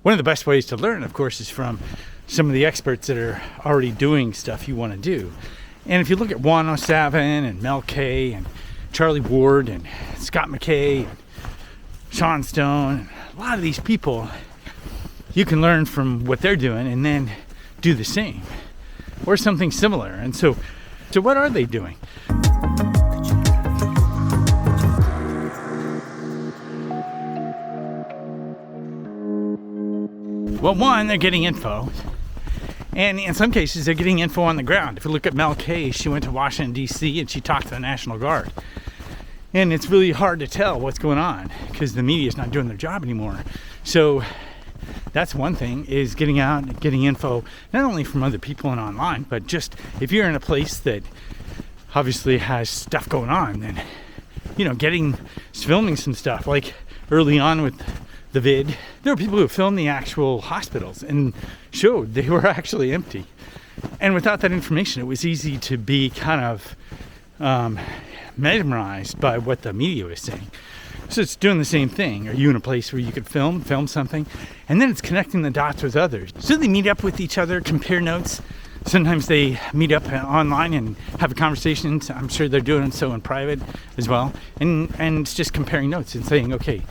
One of the best ways to learn, of course, is from some of the experts that are already doing stuff you want to do. And if you look at Juan O Savin and Mel K and Charlie Ward and Scott McKay and Sean Stone, a lot of these people, you can learn from what they're doing and then do the same or something similar. And so what are they doing? Well, one, they're getting info. And in some cases, they're getting info on the ground. If you look at Mel K, she went to Washington, D.C., and she talked to the National Guard. And it's really hard to tell what's going on because the media is not doing their job anymore. So that's one thing, is getting out and getting info, not only from other people and online, but just if you're in a place that obviously has stuff going on, then, filming some stuff. Like early on with the vid, there were people who filmed the actual hospitals and showed they were actually empty. And without that information, it was easy to be kind of mesmerized by what the media was saying. So it's doing the same thing. Are you in a place where you could film something? And then it's connecting the dots with others. So they meet up with each other, compare notes. Sometimes they meet up online and have a conversation. I'm sure they're doing so in private as well. And it's just comparing notes and saying, okay,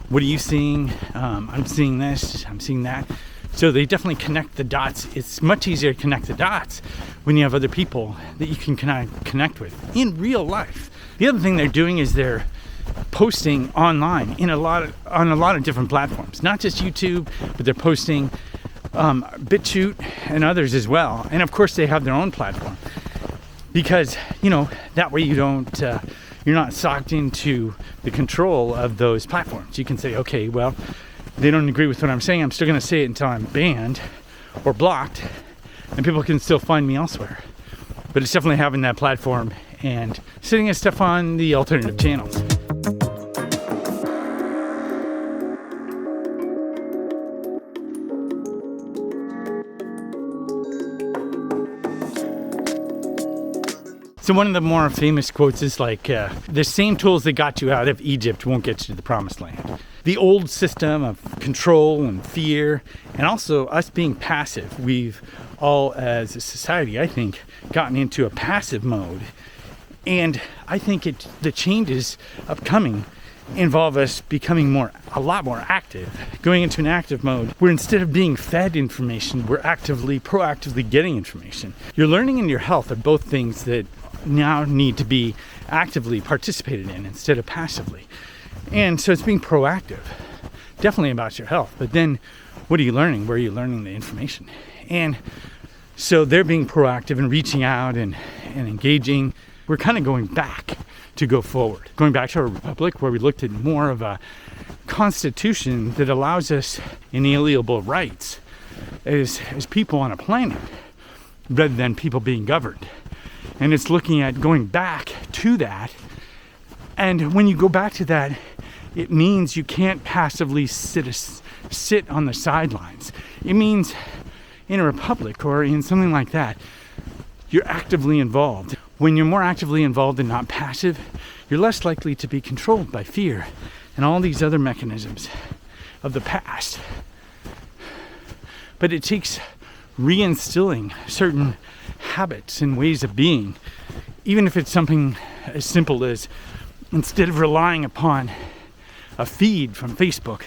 what are you seeing? I'm seeing this, I'm seeing that. So they definitely connect the dots. It's much easier to connect the dots when you have other people that you can connect with in real life. The other thing they're doing is they're posting online on a lot of different platforms, not just YouTube, but they're posting BitChute and others as well. And of course they have their own platform because, that way you don't, you're not sucked into the control of those platforms. You can say, okay, well, they don't agree with what I'm saying. I'm still going to say it until I'm banned or blocked, and people can still find me elsewhere. But it's definitely having that platform and sitting as stuff on the alternative channels. So one of the more famous quotes is like, the same tools that got you out of Egypt won't get you to the promised land. The old system of control and fear, and also us being passive. We've all, as a society, I think, gotten into a passive mode. And I think the changes upcoming involve us becoming a lot more active, going into an active mode where instead of being fed information, we're proactively getting information. Your learning and your health are both things that now need to be actively participated in instead of passively. And so it's being proactive, definitely about your health. But then what are you learning? Where are you learning the information? And so they're being proactive and reaching out and engaging. We're kind of going back to go forward, going back to a republic where we looked at more of a constitution that allows us inalienable rights as people on a planet rather than people being governed. And it's looking at going back to that. And when you go back to that, it means you can't passively sit on the sidelines. It means in a republic or in something like that, you're actively involved. When you're more actively involved and not passive, you're less likely to be controlled by fear and all these other mechanisms of the past. But it takes reinstilling certain habits and ways of being, even if it's something as simple as, instead of relying upon a feed from Facebook,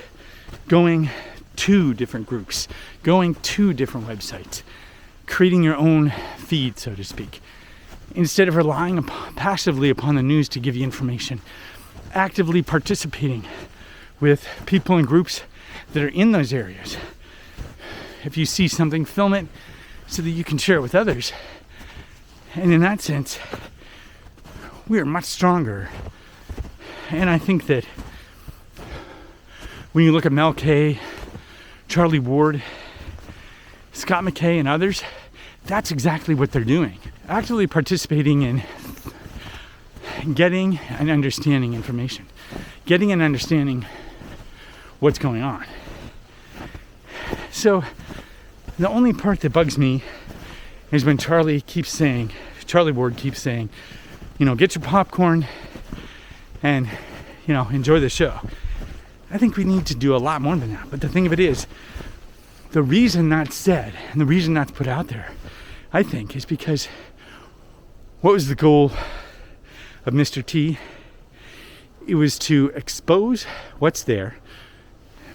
going to different groups, going to different websites, creating your own feed, so to speak. Instead of relying passively upon the news to give you information, actively participating with people and groups that are in those areas. If you see something, film it so that you can share it with others. And in that sense, we are much stronger. And I think that when you look at Mel K, Charlie Ward, Scott McKay, and others, that's exactly what they're doing. Actively participating in getting and understanding information, getting and understanding what's going on. So the only part that bugs me is when Charlie Ward keeps saying, get your popcorn and, enjoy the show. I think we need to do a lot more than that. But the thing of it is, The reason that's said and the reason that's put out there, I think, is because what was the goal of Mr. T? It was to expose what's there,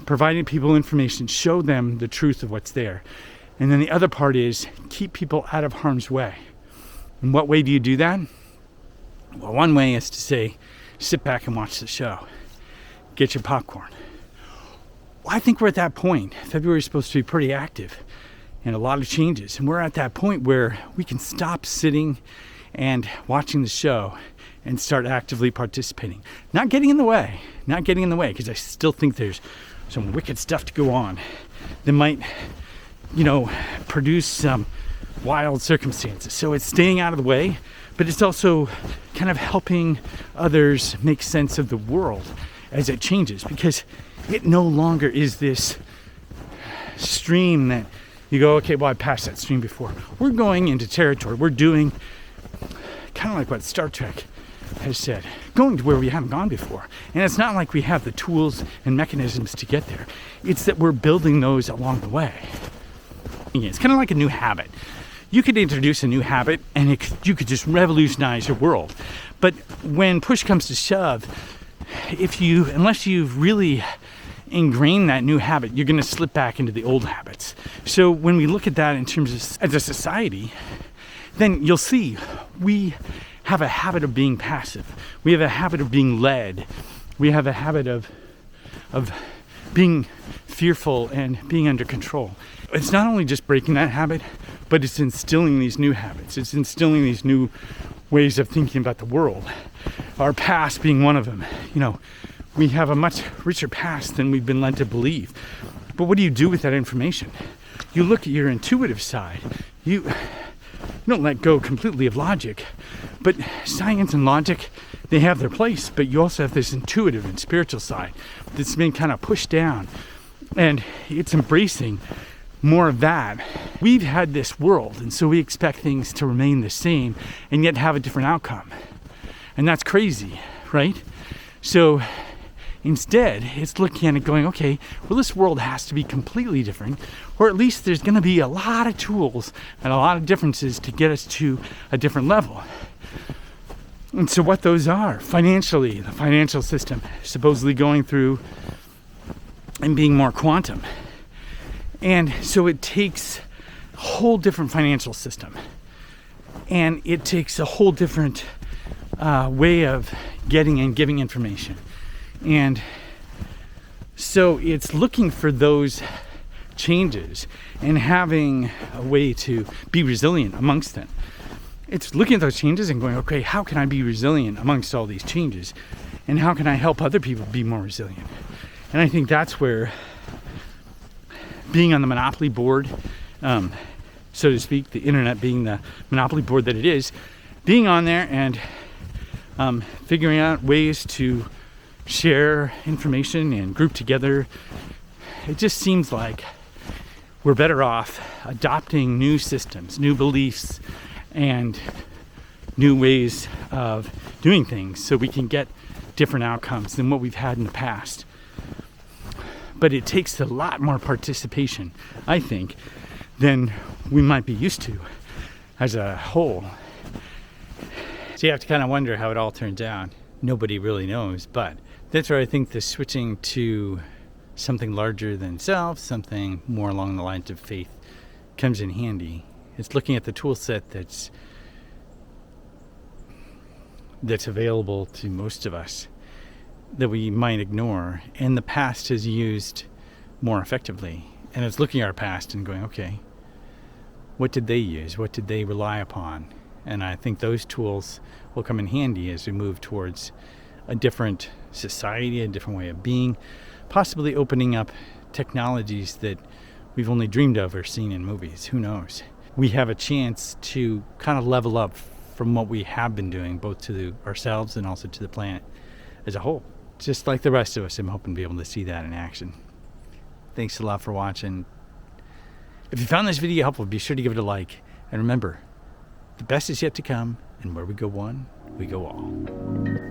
providing people information, show them the truth of what's there. And then the other part is keep people out of harm's way. In what way do you do that? Well, one way is to say, sit back and watch the show. Get your popcorn. Well, I think we're at that point. February is supposed to be pretty active and a lot of changes. And we're at that point where we can stop sitting and watching the show and start actively participating. Not getting in the way, because I still think there's some wicked stuff to go on that might, produce some wild circumstances. So it's staying out of the way, but it's also kind of helping others make sense of the world as it changes, because it no longer is this stream that you go, okay, well, I passed that stream before. We're going into territory. We're doing kind of like what Star Trek has said, going to where we haven't gone before. And it's not like we have the tools and mechanisms to get there. It's that we're building those along the way. It's kind of like a new habit. You could introduce a new habit and you could just revolutionize your world. But when push comes to shove, unless you've really ingrained that new habit, you're going to slip back into the old habits. So when we look at that in terms of as a society, then you'll see we have a habit of being passive. We have a habit of being led. We have a habit of being fearful and being under control. It's not only just breaking that habit, but it's instilling these new habits. It's instilling these new ways of thinking about the world. Our past being one of them. We have a much richer past than we've been led to believe. But what do you do with that information? You look at your intuitive side. You don't let go completely of logic, but science and logic, they have their place, but you also have this intuitive and spiritual side that's been kind of pushed down, and it's embracing more of that. We've had this world, and so we expect things to remain the same and yet have a different outcome, and that's crazy, right? So instead, it's looking at it going, okay, well, this world has to be completely different, or at least there's going to be a lot of tools and a lot of differences to get us to a different level. And so what those are, financially, the financial system supposedly going through and being more quantum. And so it takes a whole different financial system. And it takes a whole different way of getting and giving information. And so it's looking for those changes and having a way to be resilient amongst them. It's looking at those changes and going, okay, how can I be resilient amongst all these changes? And how can I help other people be more resilient? And I think that's where being on the monopoly board, so to speak, the internet being the monopoly board that it is, being on there and figuring out ways to share information and group together, it just seems like we're better off adopting new systems, new beliefs, and new ways of doing things so we can get different outcomes than what we've had in the past. But it takes a lot more participation, I think, than we might be used to as a whole. So you have to kind of wonder how it all turns out. Nobody really knows, but that's where I think the switching to something larger than self, something more along the lines of faith, comes in handy. It's looking at the tool set that's available to most of us that we might ignore, and the past is used more effectively. And it's looking at our past and going, okay, what did they use? What did they rely upon? And I think those tools will come in handy as we move towards a different society, a different way of being, possibly opening up technologies that we've only dreamed of or seen in movies. Who knows? We have a chance to kind of level up from what we have been doing, both to ourselves and also to the planet as a whole. Just like the rest of us, I'm hoping to be able to see that in action. Thanks a lot for watching. If you found this video helpful, be sure to give it a like. And remember, the best is yet to come, and where we go one, we go all.